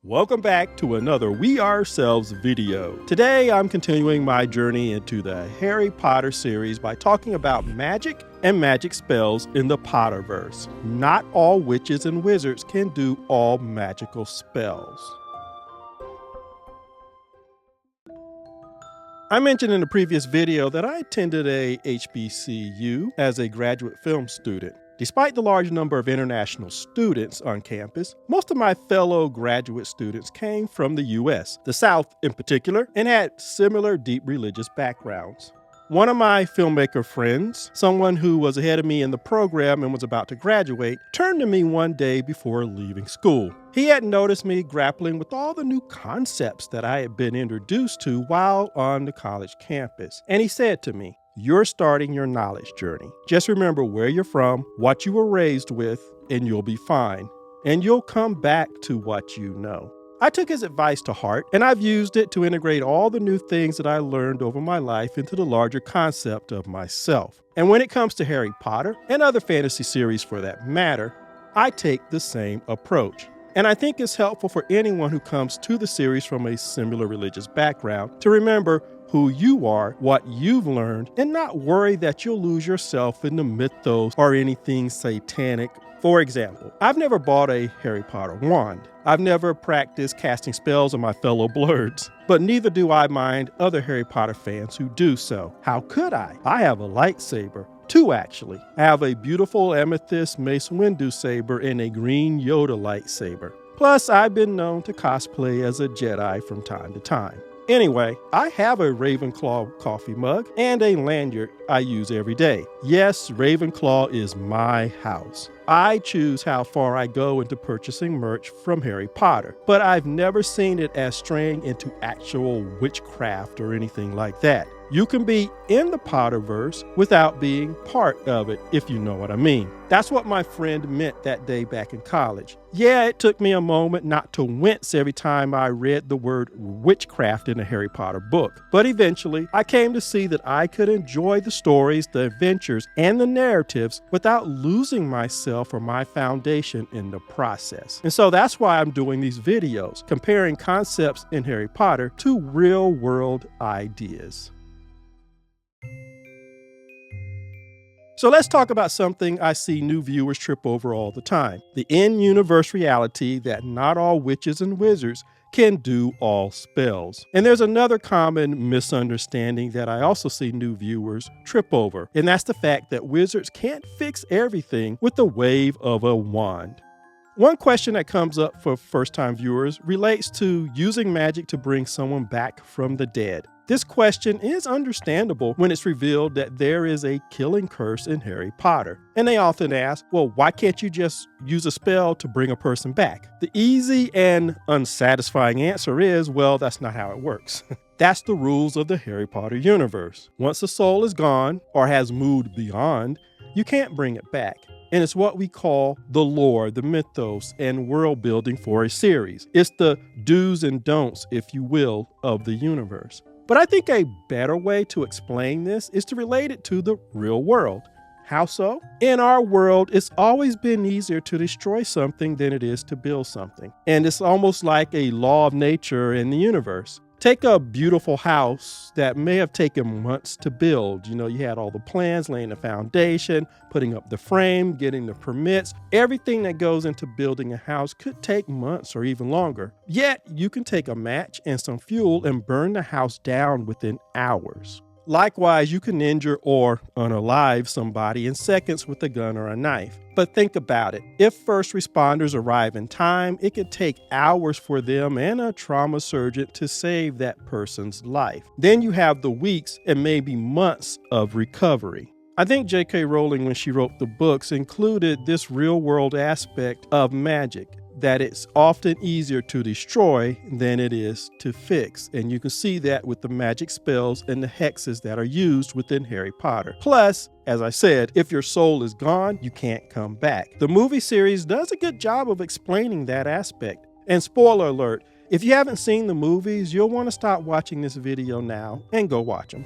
Welcome back to another We Ourselves video. Today I'm continuing my journey into the Harry Potter series by talking about magic and magic spells in the Potterverse. Not all witches and wizards can do all magical spells. I mentioned in the previous video that I attended a HBCU as a graduate film student. Despite the large number of international students on campus, most of my fellow graduate students came from the US, the South in particular, and had similar deep religious backgrounds. One of my filmmaker friends, someone who was ahead of me in the program and was about to graduate, turned to me one day before leaving school. He had noticed me grappling with all the new concepts that I had been introduced to while on the college campus, and he said to me, "You're starting your knowledge journey. Just remember where you're from, what you were raised with, and you'll be fine. And you'll come back to what you know." I took his advice to heart, and I've used it to integrate all the new things that I learned over my life into the larger concept of myself. And when it comes to Harry Potter, and other fantasy series for that matter, I take the same approach. And I think it's helpful for anyone who comes to the series from a similar religious background to remember who you are, what you've learned, and not worry that you'll lose yourself in the mythos or anything satanic. For example, I've never bought a Harry Potter wand. I've never practiced casting spells on my fellow blurs, but neither do I mind other Harry Potter fans who do so. How could I? I have a lightsaber. Two, actually. I have a beautiful amethyst Mace Windu saber and a green Yoda lightsaber. Plus, I've been known to cosplay as a Jedi from time to time. Anyway, I have a Ravenclaw coffee mug and a lanyard I use every day. Yes, Ravenclaw is my house. I choose how far I go into purchasing merch from Harry Potter, but I've never seen it as straying into actual witchcraft or anything like that. You can be in the Potterverse without being part of it, if you know what I mean. That's what my friend meant that day back in college. Yeah, it took me a moment not to wince every time I read the word witchcraft in a Harry Potter book. But eventually, I came to see that I could enjoy the stories, the adventures, and the narratives without losing myself or my foundation in the process. And so that's why I'm doing these videos, comparing concepts in Harry Potter to real-world ideas. So let's talk about something I see new viewers trip over all the time. The in-universe reality that not all witches and wizards can do all spells. And there's another common misunderstanding that I also see new viewers trip over, and that's the fact that wizards can't fix everything with the wave of a wand. One question that comes up for first-time viewers relates to using magic to bring someone back from the dead. This question is understandable when it's revealed that there is a killing curse in Harry Potter. And they often ask, well, why can't you just use a spell to bring a person back? The easy and unsatisfying answer is, well, that's not how it works. That's the rules of the Harry Potter universe. Once a soul is gone or has moved beyond, you can't bring it back. And it's what we call the lore, the mythos, and world building for a series. It's the do's and don'ts, if you will, of the universe. But I think a better way to explain this is to relate it to the real world. How so? In our world, it's always been easier to destroy something than it is to build something. And it's almost like a law of nature in the universe. Take a beautiful house that may have taken months to build. You had all the plans, laying the foundation, putting up the frame, getting the permits. Everything that goes into building a house could take months or even longer. Yet, you can take a match and some fuel and burn the house down within hours. Likewise, you can injure or unalive somebody in seconds with a gun or a knife. But think about it. If first responders arrive in time, it could take hours for them and a trauma surgeon to save that person's life. Then you have the weeks and maybe months of recovery. I think J.K. Rowling, when she wrote the books, included this real-world aspect of magic, that it's often easier to destroy than it is to fix. And you can see that with the magic spells and the hexes that are used within Harry Potter. Plus, as I said, if your soul is gone, you can't come back. The movie series does a good job of explaining that aspect. And spoiler alert, if you haven't seen the movies, you'll want to stop watching this video now and go watch them.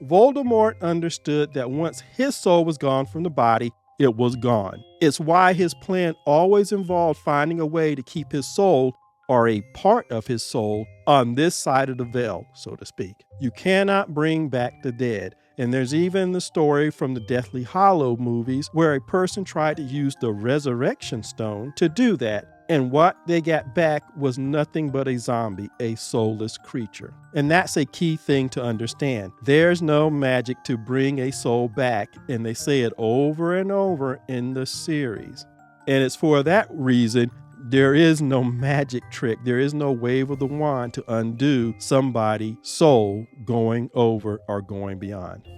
Voldemort understood that once his soul was gone from the body, it was gone. It's why his plan always involved finding a way to keep his soul are a part of his soul on this side of the veil, so to speak. You cannot bring back the dead. And there's even the story from the Deathly Hallow movies where a person tried to use the resurrection stone to do that. And what they got back was nothing but a zombie, a soulless creature. And that's a key thing to understand. There's no magic to bring a soul back, and they say it over and over in the series. And it's for that reason there is no magic trick. There is no wave of the wand to undo somebody's soul going over or going beyond.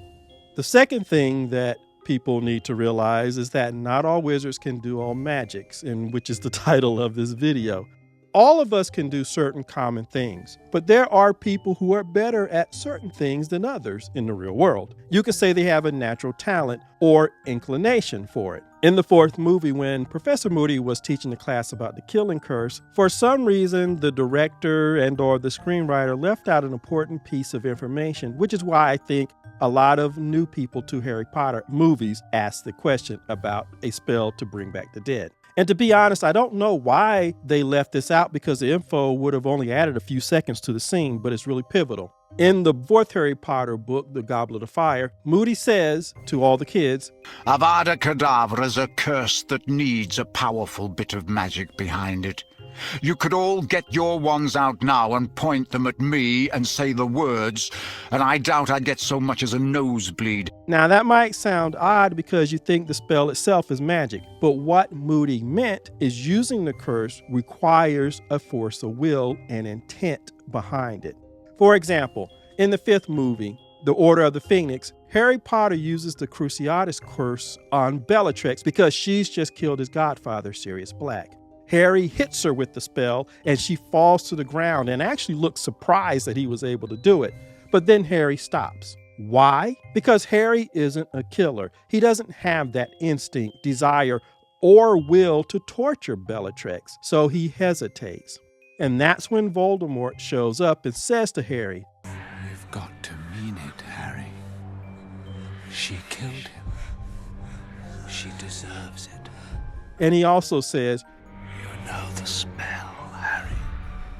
The second thing that people need to realize is that not all wizards can do all magics, and which is the title of this video. All of us can do certain common things, but there are people who are better at certain things than others in the real world. You could say they have a natural talent or inclination for it. In the fourth movie, when Professor Moody was teaching the class about the Killing Curse, for some reason, the director and or the screenwriter left out an important piece of information, which is why I think a lot of new people to Harry Potter movies ask the question about a spell to bring back the dead. And to be honest, I don't know why they left this out because the info would have only added a few seconds to the scene, but it's really pivotal. In the fourth Harry Potter book, The Goblet of Fire, Moody says to all the kids, Avada Kedavra is a curse that needs a powerful bit of magic behind it. You could all get your wands out now and point them at me and say the words, and I doubt I'd get so much as a nosebleed. Now that might sound odd because you think the spell itself is magic, but what Moody meant is using the curse requires a force of will and intent behind it. For example, in the fifth movie, The Order of the Phoenix, Harry Potter uses the Cruciatus curse on Bellatrix because she's just killed his godfather, Sirius Black. Harry hits her with the spell and she falls to the ground and actually looks surprised that he was able to do it. But then Harry stops. Why? Because Harry isn't a killer. He doesn't have that instinct, desire, or will to torture Bellatrix, so he hesitates. And that's when Voldemort shows up and says to Harry, You've got to mean it, Harry. She killed him. She deserves it. And he also says, You know the spell, Harry.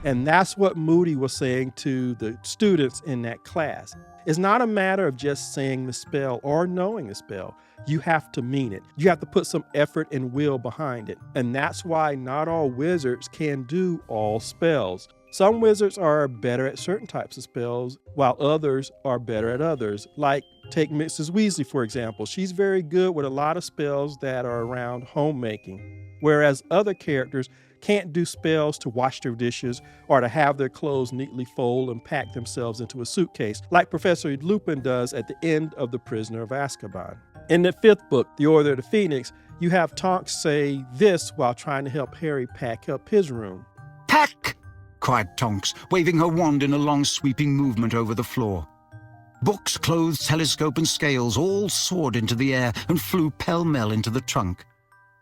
And that's what Moody was saying to the students in that class. It's not a matter of just saying the spell or knowing the spell. You have to mean it. You have to put some effort and will behind it. And that's why not all wizards can do all spells. Some wizards are better at certain types of spells, while others are better at others. Like, take Mrs. Weasley, for example. She's very good with a lot of spells that are around homemaking, whereas other characters can't do spells to wash their dishes or to have their clothes neatly fold and pack themselves into a suitcase, like Professor Lupin does at the end of The Prisoner of Azkaban. In the fifth book, The Order of the Phoenix, you have Tonks say this while trying to help Harry pack up his room. Pack! Cried Tonks, waving her wand in a long sweeping movement over the floor. Books, clothes, telescope and scales all soared into the air and flew pell-mell into the trunk.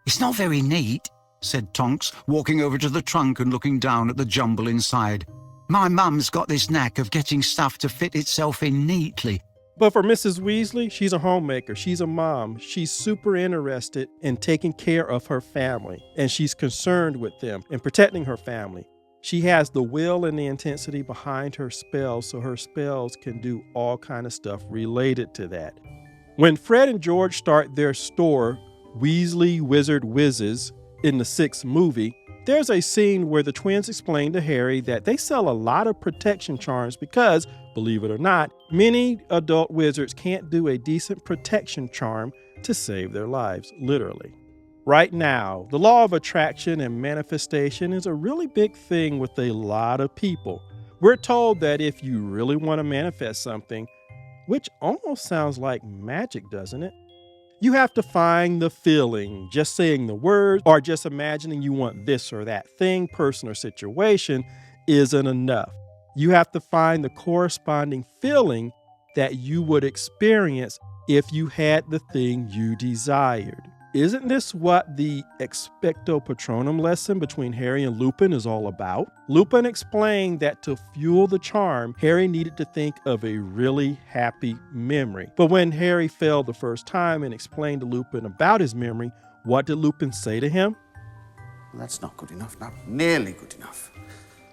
It's not very neat, said Tonks, walking over to the trunk and looking down at the jumble inside. My mum's got this knack of getting stuff to fit itself in neatly. But for Mrs. Weasley, she's a homemaker, she's a mom, she's super interested in taking care of her family, and she's concerned with them and protecting her family. She has the will and the intensity behind her spells, so her spells can do all kind of stuff related to that. When Fred and George start their store, Weasley Wizard Whizzes, in the sixth movie, there's a scene where the twins explain to Harry that they sell a lot of protection charms because, believe it or not, many adult wizards can't do a decent protection charm to save their lives, literally. Right now, the law of attraction and manifestation is a really big thing with a lot of people. We're told that if you really want to manifest something, which almost sounds like magic, doesn't it? You have to find the feeling. Just saying the words or just imagining you want this or that thing, person, or situation isn't enough. You have to find the corresponding feeling that you would experience if you had the thing you desired. Isn't this what the Expecto Patronum lesson between Harry and Lupin is all about? Lupin explained that to fuel the charm, Harry needed to think of a really happy memory. But when Harry failed the first time and explained to Lupin about his memory, what did Lupin say to him? That's not good enough, not nearly good enough.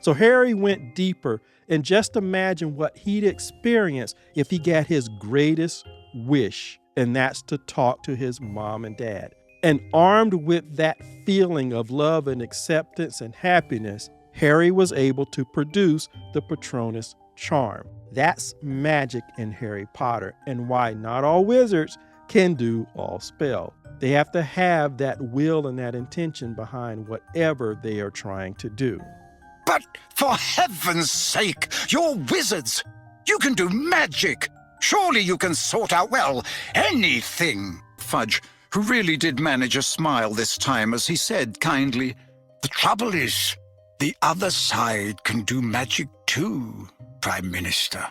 So Harry went deeper, and just imagine what he'd experience if he got his greatest wish, and that's to talk to his mom and dad. And armed with that feeling of love and acceptance and happiness, Harry was able to produce the Patronus charm. That's magic in Harry Potter, and why not all wizards can do all spells. They have to have that will and that intention behind whatever they are trying to do. But for heaven's sake, you're wizards. You can do magic. Surely you can sort out, well, anything. Fudge, who really did manage a smile this time as he said kindly, the trouble is, the other side can do magic too, Prime Minister.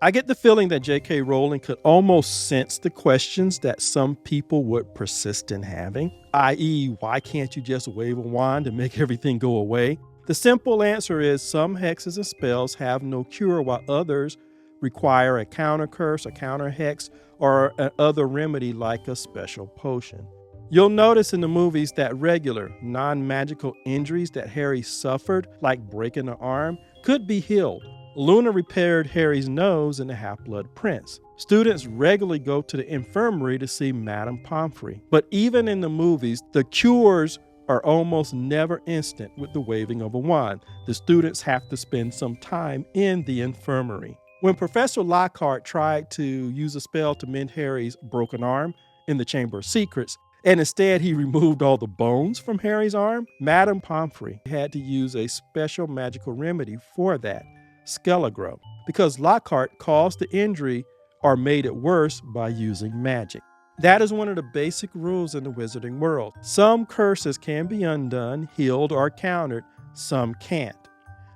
I get the feeling that J.K. Rowling could almost sense the questions that some people would persist in having, i.e., why can't you just wave a wand and make everything go away? The simple answer is some hexes and spells have no cure, while others require a counter curse, a counter hex, or another remedy like a special potion. You'll notice in the movies that regular, non-magical injuries that Harry suffered, like breaking an arm, could be healed. Luna repaired Harry's nose in The Half-Blood Prince. Students regularly go to the infirmary to see Madame Pomfrey. But even in the movies, the cures are almost never instant with the waving of a wand. The students have to spend some time in the infirmary. When Professor Lockhart tried to use a spell to mend Harry's broken arm in the Chamber of Secrets, and instead he removed all the bones from Harry's arm, Madame Pomfrey had to use a special magical remedy for that, Skele-Gro, because Lockhart caused the injury or made it worse by using magic. That is one of the basic rules in the wizarding world. Some curses can be undone, healed, or countered. Some can't.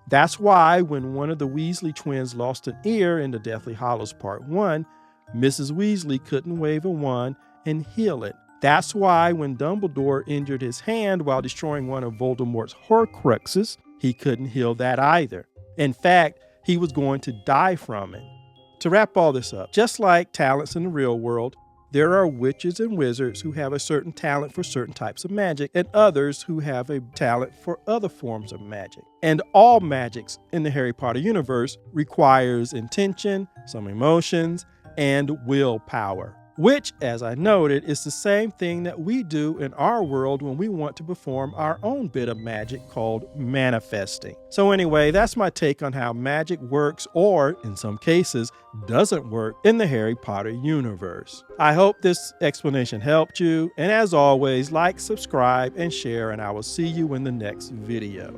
That's why when one of the Weasley twins lost an ear in the Deathly Hallows Part 1, Mrs. Weasley couldn't wave a wand and heal it. That's why when Dumbledore injured his hand while destroying one of Voldemort's Horcruxes, he couldn't heal that either. In fact, he was going to die from it. To wrap all this up, just like talents in the real world, there are witches and wizards who have a certain talent for certain types of magic and others who have a talent for other forms of magic. And all magics in the Harry Potter universe requires intention, some emotions, and willpower. Which, as I noted, is the same thing that we do in our world when we want to perform our own bit of magic called manifesting. So anyway, that's my take on how magic works, or in some cases, doesn't work in the Harry Potter universe. I hope this explanation helped you, and as always, like, subscribe, and share, and I will see you in the next video.